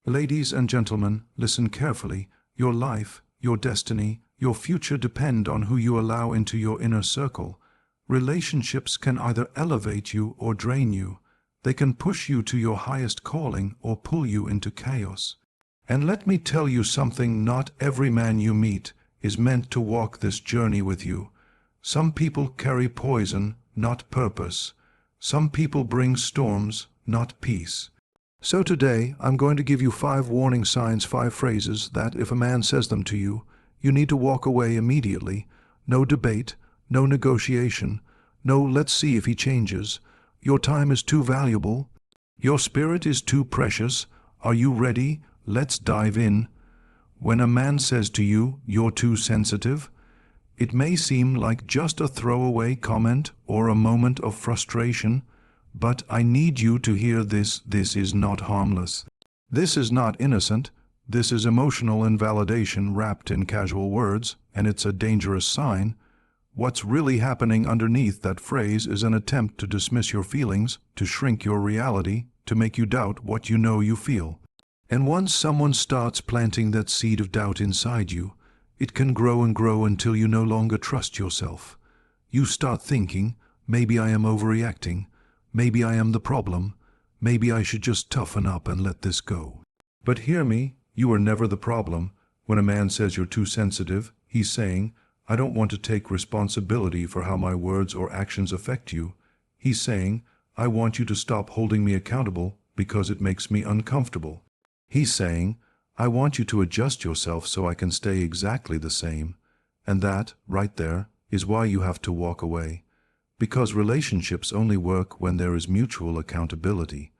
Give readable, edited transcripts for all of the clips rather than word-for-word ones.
Ladies and gentlemen, listen carefully. Your life, your destiny, your future depend on who you allow into your inner circle. Relationships can either elevate you or drain you. They can push you to your highest calling or pull you into chaos. And let me tell you something, not every man you meet is meant to walk this journey with you. Some people carry poison, not purpose. Some people bring storms, not peace. So today, I'm going to give you 5 warning signs, 5 phrases that, if a man says them to you, you need to walk away immediately. No debate, no negotiation, no let's see if he changes. Your time is too valuable. Your spirit is too precious. Are you ready? Let's dive in. When a man says to you, you're too sensitive, it may seem like just a throwaway comment or a moment of frustration, but I need you to hear this. This is not harmless. This is not innocent. This is emotional invalidation wrapped in casual words, and it's a dangerous sign. What's really happening underneath that phrase is an attempt to dismiss your feelings, to shrink your reality, to make you doubt what you know you feel. And once someone starts planting that seed of doubt inside you, it can grow and grow until you no longer trust yourself. You start thinking, maybe I am overreacting, maybe I am the problem, maybe I should just toughen up and let this go. But hear me, you are never the problem. When a man says you're too sensitive, he's saying, I don't want to take responsibility for how my words or actions affect you. He's saying, I want you to stop holding me accountable because it makes me uncomfortable. He's saying, I want you to adjust yourself so I can stay exactly the same. And that, right there, is why you have to walk away. Because relationships only work when there is mutual accountability.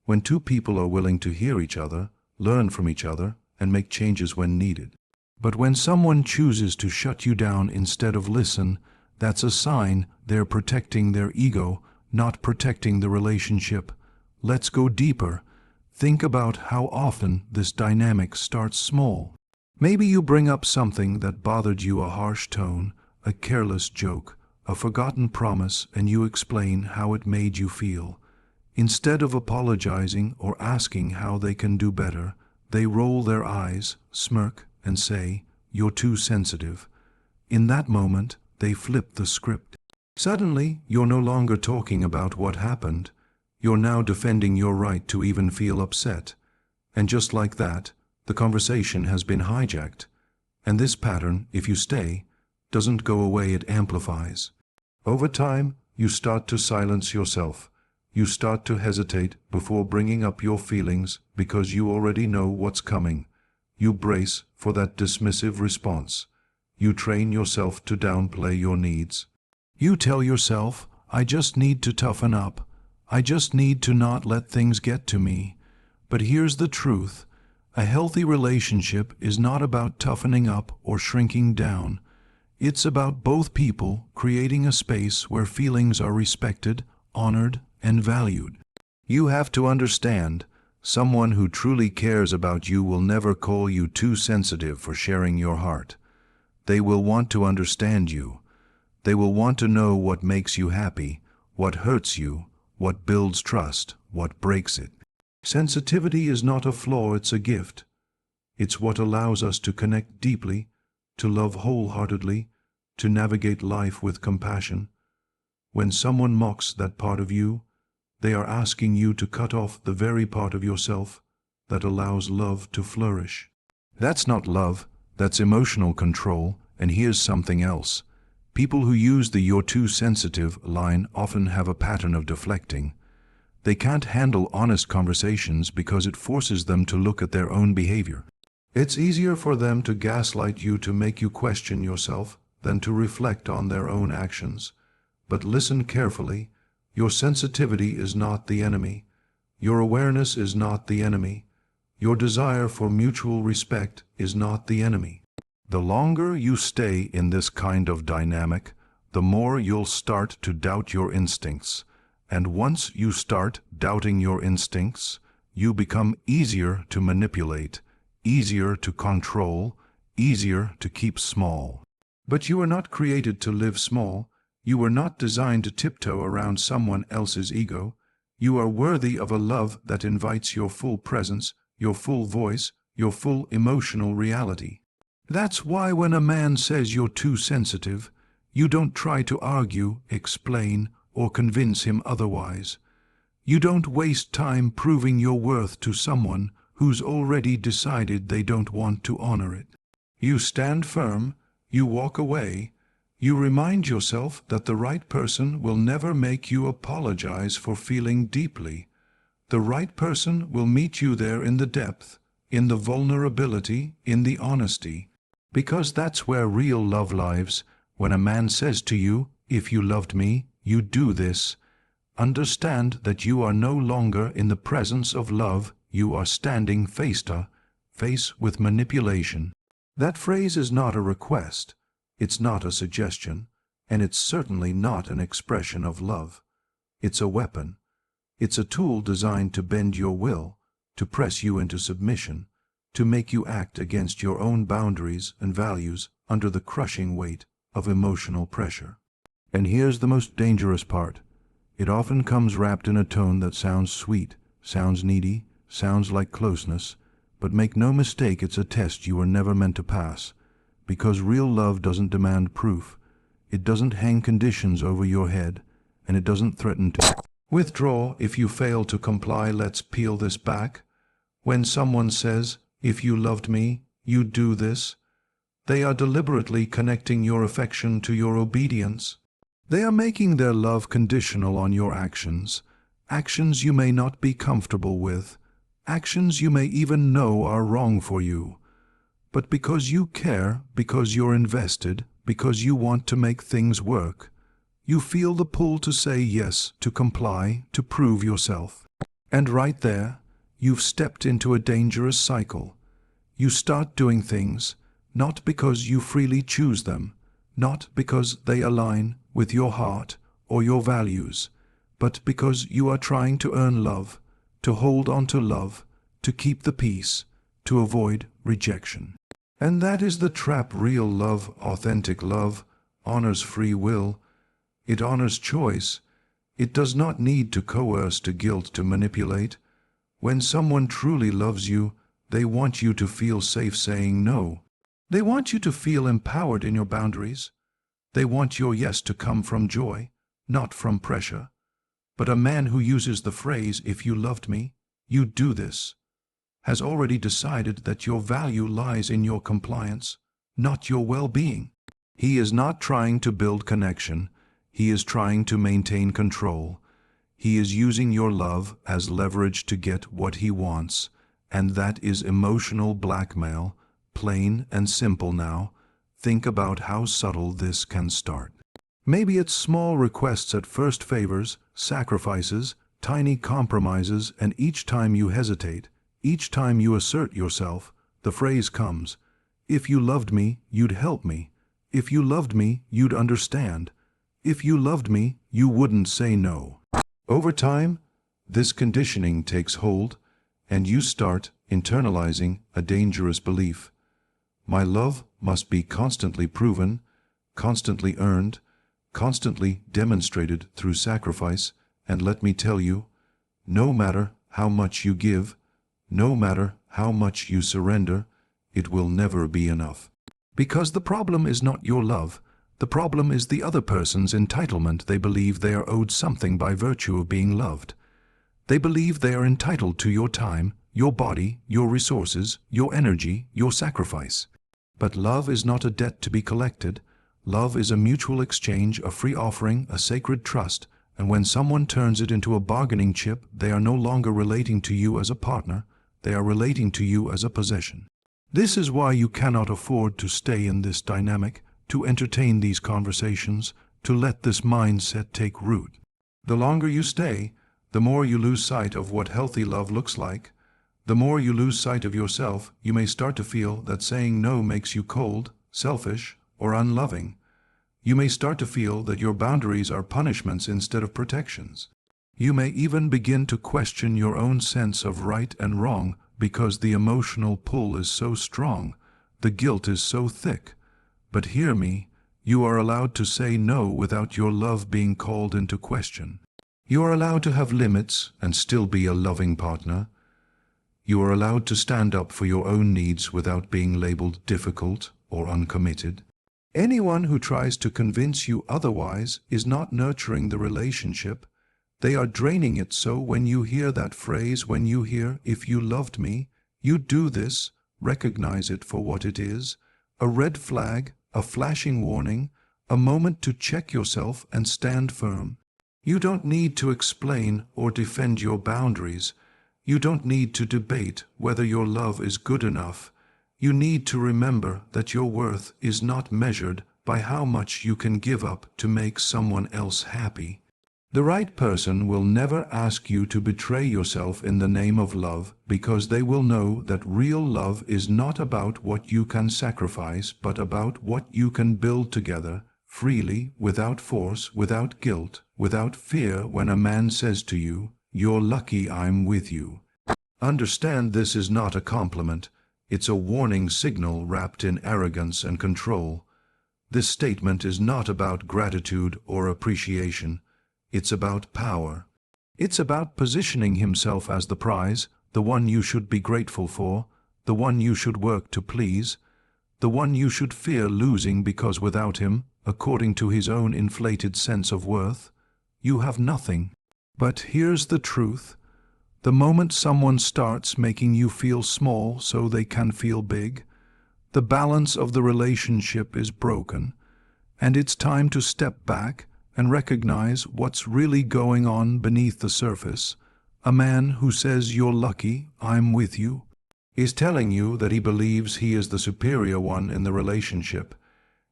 When 2 people are willing to hear each other, learn from each other, and make changes when needed. But when someone chooses to shut you down instead of listen, that's a sign they're protecting their ego, not protecting the relationship. Let's go deeper. Think about how often this dynamic starts small. Maybe you bring up something that bothered you, a harsh tone, a careless joke, a forgotten promise, and you explain how it made you feel. Instead of apologizing or asking how they can do better, they roll their eyes, smirk, and say, you're too sensitive. In that moment, they flip the script. Suddenly, you're no longer talking about what happened. You're now defending your right to even feel upset. And just like that, the conversation has been hijacked. And this pattern, if you stay, doesn't go away, it amplifies. Over time, you start to silence yourself. You start to hesitate before bringing up your feelings because you already know what's coming. You brace for that dismissive response. You train yourself to downplay your needs. You tell yourself, I just need to toughen up. I just need to not let things get to me. But here's the truth. A healthy relationship is not about toughening up or shrinking down. It's about both people creating a space where feelings are respected, honored, and valued. You have to understand, someone who truly cares about you will never call you too sensitive for sharing your heart. They will want to understand you. They will want to know what makes you happy, what hurts you, what builds trust, what breaks it. Sensitivity is not a flaw, it's a gift. It's what allows us to connect deeply, to love wholeheartedly, to navigate life with compassion. When someone mocks that part of you, they are asking you to cut off the very part of yourself that allows love to flourish. That's not love, that's emotional control, and here's something else. People who use the "you're too sensitive" line often have a pattern of deflecting. They can't handle honest conversations because it forces them to look at their own behavior. It's easier for them to gaslight you, to make you question yourself, than to reflect on their own actions. But listen carefully. Your sensitivity is not the enemy. Your awareness is not the enemy. Your desire for mutual respect is not the enemy. The longer you stay in this kind of dynamic, the more you'll start to doubt your instincts. And once you start doubting your instincts, you become easier to manipulate, easier to control, easier to keep small. But you are not created to live small. You were not designed to tiptoe around someone else's ego. You are worthy of a love that invites your full presence, your full voice, your full emotional reality. That's why when a man says you're too sensitive, you don't try to argue, explain, or convince him otherwise. You don't waste time proving your worth to someone who's already decided they don't want to honor it. You stand firm, you walk away, you remind yourself that the right person will never make you apologize for feeling deeply. The right person will meet you there in the depth, in the vulnerability, in the honesty. Because that's where real love lives. When a man says to you, "If you loved me, you'd do this," understand that you are no longer in the presence of love, you are standing face to face with manipulation. That phrase is not a request, it's not a suggestion, and it's certainly not an expression of love. It's a weapon. It's a tool designed to bend your will, to press you into submission, to make you act against your own boundaries and values under the crushing weight of emotional pressure. And here's the most dangerous part. It often comes wrapped in a tone that sounds sweet, sounds needy, sounds like closeness, but make no mistake, it's a test you were never meant to pass. Because real love doesn't demand proof, it doesn't hang conditions over your head, and it doesn't threaten to withdraw if you fail to comply. Let's peel this back. When someone says, "If you loved me, you'd do this," they are deliberately connecting your affection to your obedience. They are making their love conditional on your actions, actions you may not be comfortable with, actions you may even know are wrong for you. But because you care, because you're invested, because you want to make things work, you feel the pull to say yes, to comply, to prove yourself. And right there, you've stepped into a dangerous cycle. You start doing things not because you freely choose them, not because they align with your heart or your values, but because you are trying to earn love, to hold on to love, to keep the peace, to avoid rejection. And that is the trap. Real love, authentic love, honors free will. It honors choice. It does not need to coerce, to guilt, to manipulate. When someone truly loves you, they want you to feel safe saying no. They want you to feel empowered in your boundaries. They want your yes to come from joy, not from pressure. But a man who uses the phrase, "If you loved me, you'd do this," has already decided that your value lies in your compliance, not your well-being. He is not trying to build connection. He is trying to maintain control. He is using your love as leverage to get what he wants, and that is emotional blackmail, plain and simple. Now, think about how subtle this can start. Maybe it's small requests at first, favors, sacrifices, tiny compromises, and each time you hesitate, each time you assert yourself, the phrase comes, "If you loved me, you'd help me. If you loved me, you'd understand. If you loved me, you wouldn't say no." Over time, this conditioning takes hold, and you start internalizing a dangerous belief. My love must be constantly proven, constantly earned, constantly demonstrated through sacrifice, and let me tell you, no matter how much you give, no matter how much you surrender, it will never be enough. Because the problem is not your love, the problem is the other person's entitlement. They believe they are owed something by virtue of being loved. They believe they are entitled to your time, your body, your resources, your energy, your sacrifice. But love is not a debt to be collected. Love is a mutual exchange, a free offering, a sacred trust, and when someone turns it into a bargaining chip, they are no longer relating to you as a partner, they are relating to you as a possession. This is why you cannot afford to stay in this dynamic, to entertain these conversations, to let this mindset take root. The longer you stay, the more you lose sight of what healthy love looks like. The more you lose sight of yourself, you may start to feel that saying no makes you cold, selfish, or unloving. You may start to feel that your boundaries are punishments instead of protections. You may even begin to question your own sense of right and wrong because the emotional pull is so strong, the guilt is so thick. But hear me, you are allowed to say no without your love being called into question. You are allowed to have limits and still be a loving partner. You are allowed to stand up for your own needs without being labeled difficult or uncommitted. Anyone who tries to convince you otherwise is not nurturing the relationship. They are draining it. So when you hear that phrase, when you hear, "If you loved me, you'd do this," recognize it for what it is: a red flag, a flashing warning, a moment to check yourself and stand firm. You don't need to explain or defend your boundaries. You don't need to debate whether your love is good enough. You need to remember that your worth is not measured by how much you can give up to make someone else happy. The right person will never ask you to betray yourself in the name of love, because they will know that real love is not about what you can sacrifice, but about what you can build together, freely, without force, without guilt, without fear. When a man says to you, "You're lucky I'm with you," understand this is not a compliment. It's a warning signal wrapped in arrogance and control. This statement is not about gratitude or appreciation. It's about power. It's about positioning himself as the prize, the one you should be grateful for, the one you should work to please, the one you should fear losing, because without him, according to his own inflated sense of worth, you have nothing. But here's the truth. The moment someone starts making you feel small so they can feel big, the balance of the relationship is broken, and it's time to step back and recognize what's really going on beneath the surface. A man who says, "You're lucky I'm with you," is telling you that he believes he is the superior one in the relationship.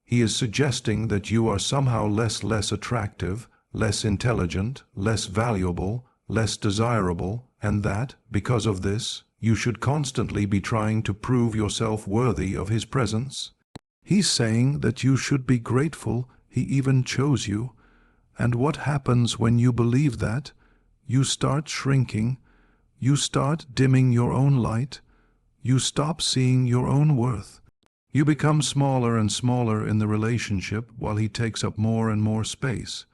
He is suggesting that you are somehow less attractive, less intelligent, less valuable, less desirable, and that, because of this, you should constantly be trying to prove yourself worthy of his presence. He's saying that you should be grateful he even chose you. And what happens when you believe that? You start shrinking. You start dimming your own light. You stop seeing your own worth. You become smaller and smaller in the relationship while he takes up more and more space,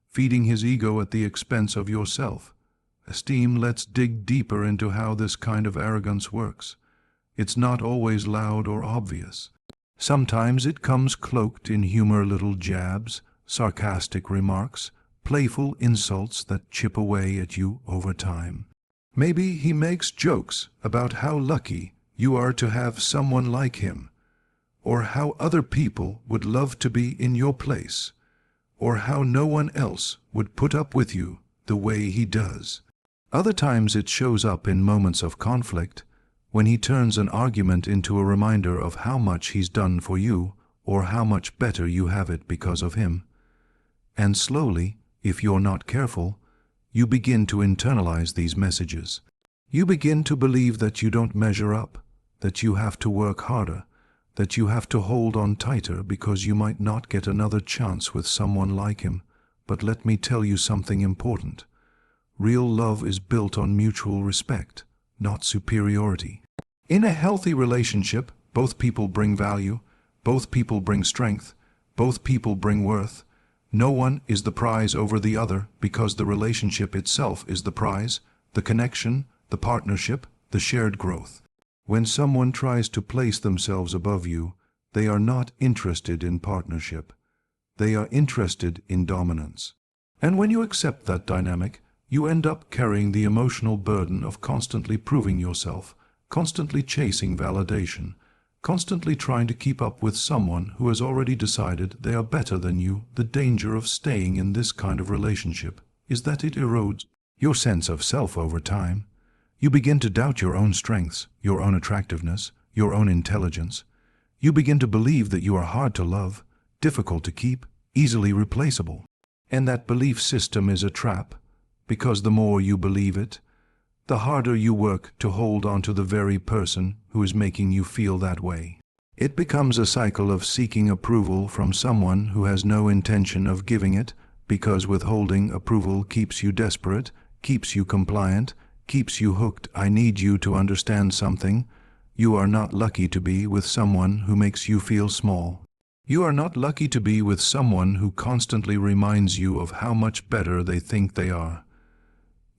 feeding his ego at the expense of your self-esteem. Let's dig deeper into how this kind of arrogance works. It's not always loud or obvious. Sometimes it comes cloaked in humor, little jabs, sarcastic remarks, playful insults that chip away at you over time. Maybe he makes jokes about how lucky you are to have someone like him, or how other people would love to be in your place, or how no one else would put up with you the way he does. Other times it shows up in moments of conflict, when he turns an argument into a reminder of how much he's done for you, or how much better you have it because of him. And slowly, if you're not careful, you begin to internalize these messages. You begin to believe that you don't measure up, that you have to work harder, that you have to hold on tighter because you might not get another chance with someone like him. But let me tell you something important. Real love is built on mutual respect, not superiority. In a healthy relationship, both people bring value, both people bring strength, both people bring worth. No one is the prize over the other, because the relationship itself is the prize, the connection, the partnership, the shared growth. When someone tries to place themselves above you, they are not interested in partnership. They are interested in dominance. And when you accept that dynamic, you end up carrying the emotional burden of constantly proving yourself, constantly chasing validation, constantly trying to keep up with someone who has already decided they are better than you. The danger of staying in this kind of relationship is that it erodes your sense of self over time. You begin to doubt your own strengths, your own attractiveness, your own intelligence. You begin to believe that you are hard to love, difficult to keep, easily replaceable. And that belief system is a trap, because the more you believe it, the harder you work to hold on to the very person who is making you feel that way. It becomes a cycle of seeking approval from someone who has no intention of giving it, because withholding approval keeps you desperate, keeps you compliant, keeps you hooked. I need you to understand something. You are not lucky to be with someone who makes you feel small. You are not lucky to be with someone who constantly reminds you of how much better they think they are.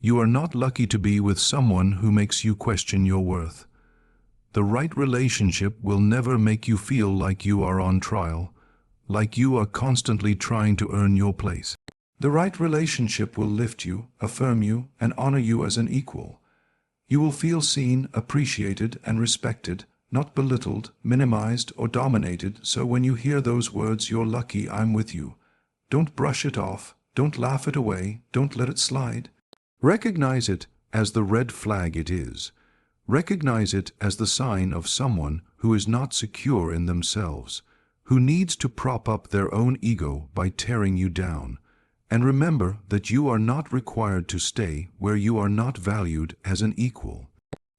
You are not lucky to be with someone who makes you question your worth. The right relationship will never make you feel like you are on trial, like you are constantly trying to earn your place. The right relationship will lift you, affirm you, and honor you as an equal. You will feel seen, appreciated, and respected, not belittled, minimized, or dominated. So when you hear those words, "You're lucky I'm with you," don't brush it off, don't laugh it away, don't let it slide. Recognize it as the red flag it is. Recognize it as the sign of someone who is not secure in themselves, who needs to prop up their own ego by tearing you down. And remember that you are not required to stay where you are not valued as an equal.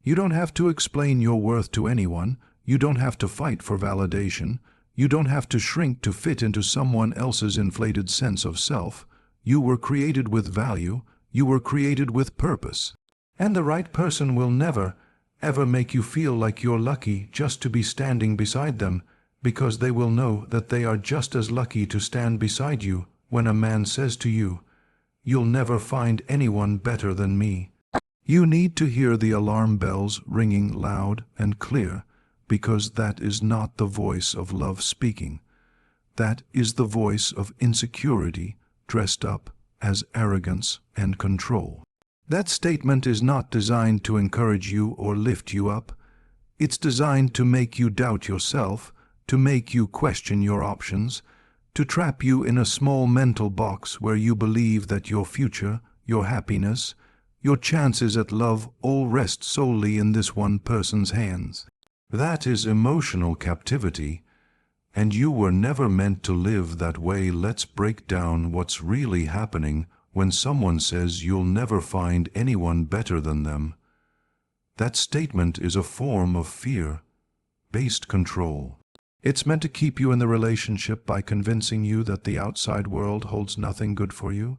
You don't have to explain your worth to anyone. You don't have to fight for validation. You don't have to shrink to fit into someone else's inflated sense of self. You were created with value. You were created with purpose. And the right person will never, ever make you feel like you're lucky just to be standing beside them, because they will know that they are just as lucky to stand beside you when a man says to you, "You'll never find anyone better than me." You need to hear the alarm bells ringing loud and clear, because that is not the voice of love speaking. That is the voice of insecurity dressed up as arrogance and control. That statement is not designed to encourage you or lift you up. It's designed to make you doubt yourself, to make you question your options, to trap you in a small mental box where you believe that your future, your happiness, your chances at love all rest solely in this one person's hands. That is emotional captivity, and you were never meant to live that way. Let's break down what's really happening when someone says you'll never find anyone better than them. That statement is a form of fear-based control. It's meant to keep you in the relationship by convincing you that the outside world holds nothing good for you,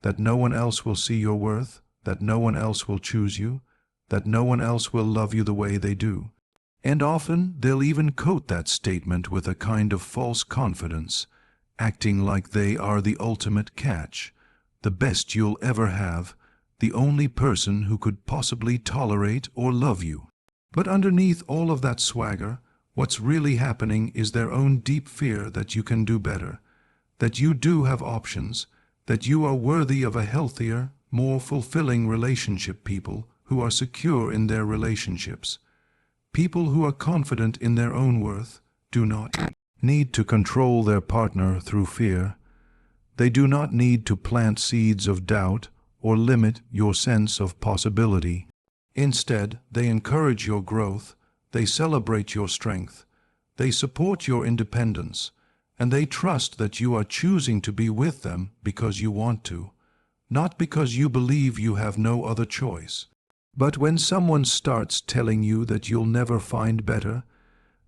that no one else will see your worth, that no one else will choose you, that no one else will love you the way they do. And often they'll even coat that statement with a kind of false confidence, acting like they are the ultimate catch, the best you'll ever have, the only person who could possibly tolerate or love you. But underneath all of that swagger, what's really happening is their own deep fear that you can do better, that you do have options, that you are worthy of a healthier, more fulfilling relationship. People who are secure in their relationships, people who are confident in their own worth, do not need to control their partner through fear. They do not need to plant seeds of doubt or limit your sense of possibility. Instead, they encourage your growth, they celebrate your strength, they support your independence, and they trust that you are choosing to be with them because you want to, not because you believe you have no other choice. But when someone starts telling you that you'll never find better,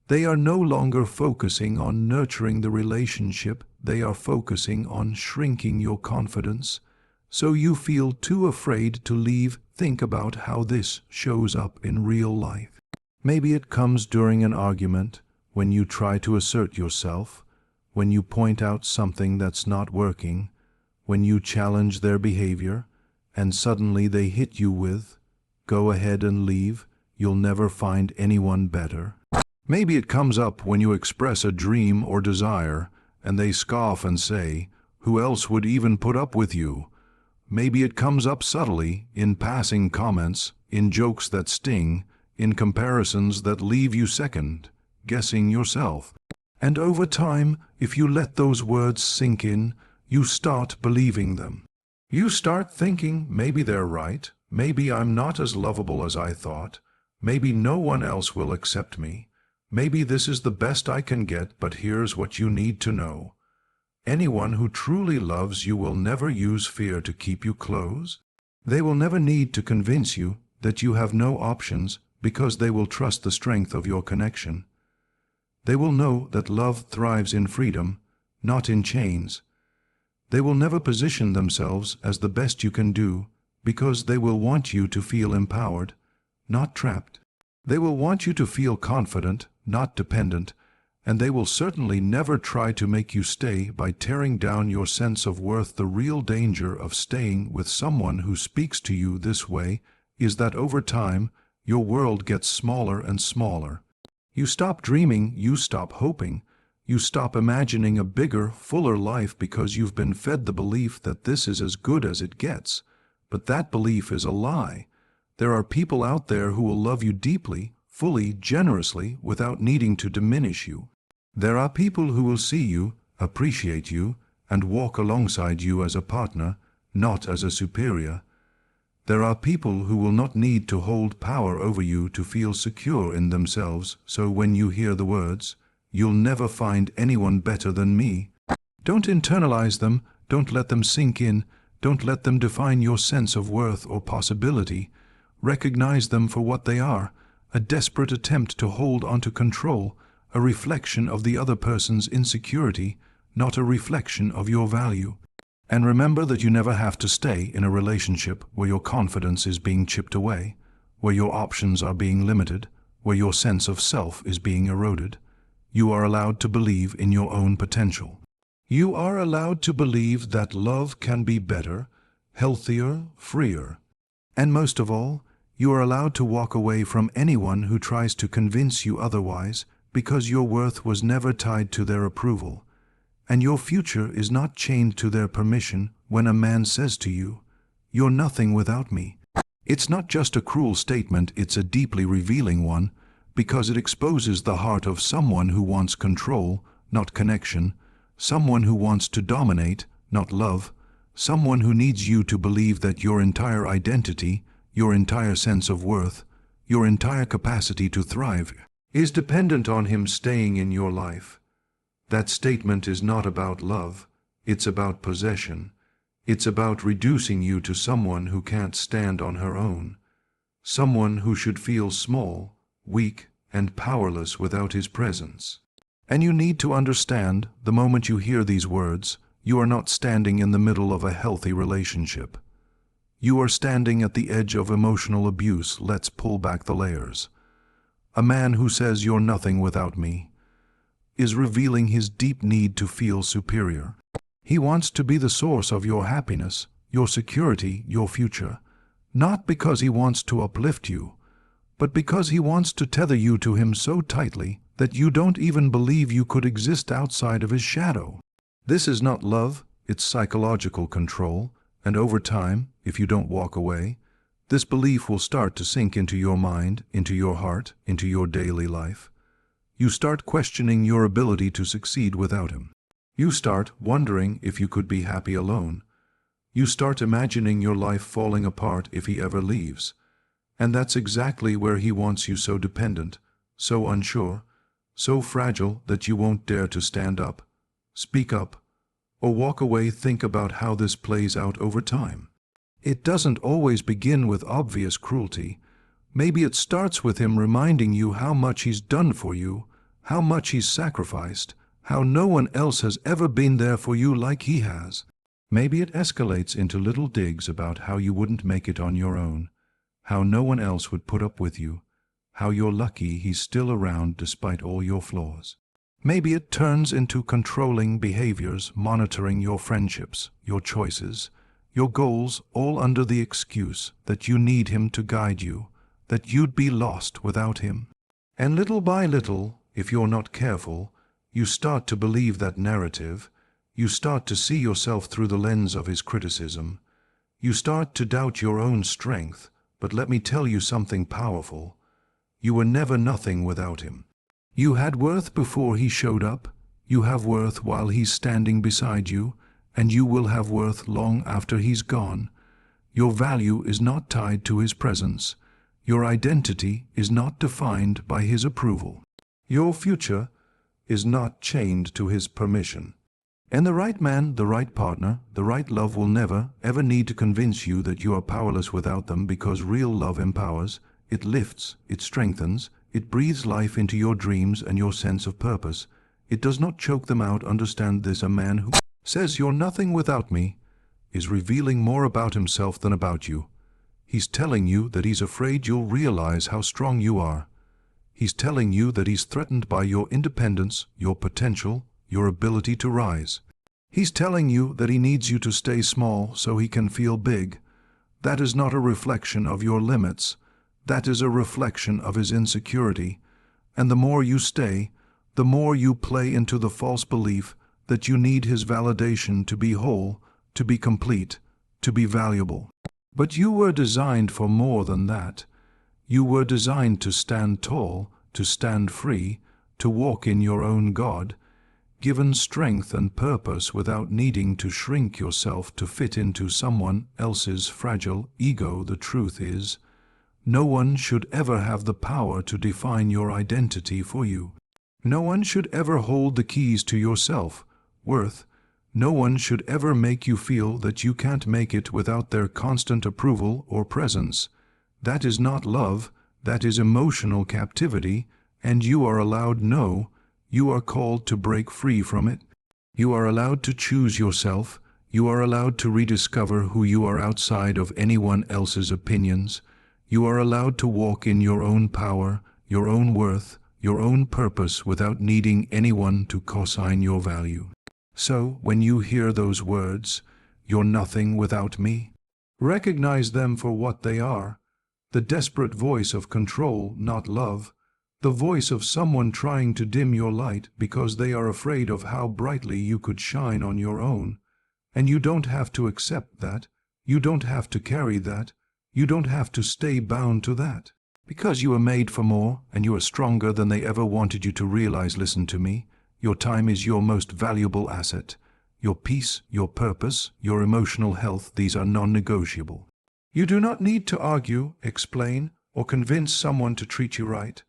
they are no longer focusing on nurturing the relationship, they are focusing on shrinking your confidence, so you feel too afraid to leave. Think about how this shows up in real life. Maybe it comes during an argument, when you try to assert yourself, when you point out something that's not working, when you challenge their behavior, and suddenly they hit you with, "Go ahead and leave, you'll never find anyone better." Maybe it comes up when you express a dream or desire, and they scoff and say, "Who else would even put up with you?" Maybe it comes up subtly, in passing comments, in jokes that sting, in comparisons that leave you second, guessing yourself. And over time, if you let those words sink in, you start believing them. You start thinking, maybe they're right, maybe I'm not as lovable as I thought, maybe no one else will accept me, maybe this is the best I can get. But here's what you need to know. Anyone who truly loves you will never use fear to keep you close. They will never need to convince you that you have no options, because they will trust the strength of your connection. They will know that love thrives in freedom, not in chains. They will never position themselves as the best you can do, because they will want you to feel empowered, not trapped. They will want you to feel confident, not dependent, And they will certainly never try to make you stay by tearing down your sense of worth. The real danger of staying with someone who speaks to you this way is that over time, your world gets smaller and smaller. You stop dreaming, you stop hoping, you stop imagining a bigger, fuller life because you've been fed the belief that this is as good as it gets. But that belief is a lie. There are people out there who will love you deeply, fully, generously, without needing to diminish you. There are people who will see you, appreciate you, and walk alongside you as a partner, not as a superior. There are people who will not need to hold power over you to feel secure in themselves, so when you hear the words, "You'll never find anyone better than me," don't internalize them, don't let them sink in, don't let them define your sense of worth or possibility. Recognize them for what they are, a desperate attempt to hold onto control, a reflection of the other person's insecurity, not a reflection of your value. And remember that you never have to stay in a relationship where your confidence is being chipped away, where your options are being limited, where your sense of self is being eroded. You are allowed to believe in your own potential. You are allowed to believe that love can be better, healthier, freer. And most of all, you are allowed to walk away from anyone who tries to convince you otherwise, because your worth was never tied to their approval, and your future is not chained to their permission. When a man says to you, "You're nothing without me," it's not just a cruel statement, it's a deeply revealing one, because it exposes the heart of someone who wants control, not connection, someone who wants to dominate, not love, someone who needs you to believe that your entire identity, your entire sense of worth, your entire capacity to thrive is dependent on him staying in your life. That statement is not about love, it's about possession. It's about reducing you to someone who can't stand on her own, someone who should feel small, weak, and powerless without his presence. And you need to understand, the moment you hear these words, you are not standing in the middle of a healthy relationship. You are standing at the edge of emotional abuse. Let's pull back the layers. A man who says "you're nothing without me" is revealing his deep need to feel superior. He wants to be the source of your happiness, your security, your future, not because he wants to uplift you, but because he wants to tether you to him so tightly that you don't even believe you could exist outside of his shadow. This is not love, it's psychological control, and over time, if you don't walk away, this belief will start to sink into your mind, into your heart, into your daily life. You start questioning your ability to succeed without him. You start wondering if you could be happy alone. You start imagining your life falling apart if he ever leaves. And that's exactly where he wants you, so dependent, so unsure, so fragile that you won't dare to stand up, speak up, or walk away. Think about how this plays out over time. It doesn't always begin with obvious cruelty. Maybe it starts with him reminding you how much he's done for you, how much he's sacrificed, how no one else has ever been there for you like he has. Maybe it escalates into little digs about how you wouldn't make it on your own, how no one else would put up with you, how you're lucky he's still around despite all your flaws. Maybe it turns into controlling behaviors, monitoring your friendships, your choices, your goals, all under the excuse that you need him to guide you, that you'd be lost without him. And little by little, if you're not careful, you start to believe that narrative. You start to see yourself through the lens of his criticism. You start to doubt your own strength. But let me tell you something powerful. You were never nothing without him. You had worth before he showed up. You have worth while he's standing beside you, and you will have worth long after he's gone. Your value is not tied to his presence. Your identity is not defined by his approval. Your future is not chained to his permission. And the right man, the right partner, the right love will never, ever need to convince you that you are powerless without them, because real love empowers, it lifts, it strengthens, it breathes life into your dreams and your sense of purpose. It does not choke them out. Understand this: a man who says "you're nothing without me" is revealing more about himself than about you. He's telling you that he's afraid you'll realize how strong you are. He's telling you that he's threatened by your independence, your potential, your ability to rise. He's telling you that he needs you to stay small so he can feel big. That is not a reflection of your limits. That is a reflection of his insecurity. And the more you stay, the more you play into the false belief that you need his validation to be whole, to be complete, to be valuable. But you were designed for more than that. You were designed to stand tall, to stand free, to walk in your own God, given strength and purpose without needing to shrink yourself to fit into someone else's fragile ego. The truth is, no one should ever have the power to define your identity for you. No one should ever hold the keys to your self-worth. No one should ever make you feel that you can't make it without their constant approval or presence. That is not love, that is emotional captivity, and you are allowed you are called to break free from it. You are allowed to choose yourself. You are allowed to rediscover who you are outside of anyone else's opinions. You are allowed to walk in your own power, your own worth, your own purpose without needing anyone to co-sign your value. So, when you hear those words, "You're nothing without me," recognize them for what they are, the desperate voice of control, not love, the voice of someone trying to dim your light because they are afraid of how brightly you could shine on your own. And you don't have to accept that, you don't have to carry that, you don't have to stay bound to that. Because you are made for more, and you are stronger than they ever wanted you to realize. Listen to me. Your time is your most valuable asset. Your peace, your purpose, your emotional health, these are non-negotiable. You do not need to argue, explain, or convince someone to treat you right.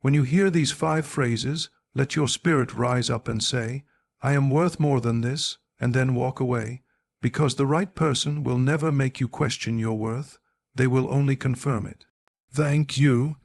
When you hear these 5 phrases, let your spirit rise up and say, "I am worth more than this," and then walk away, because the right person will never make you question your worth. They will only confirm it. Thank you.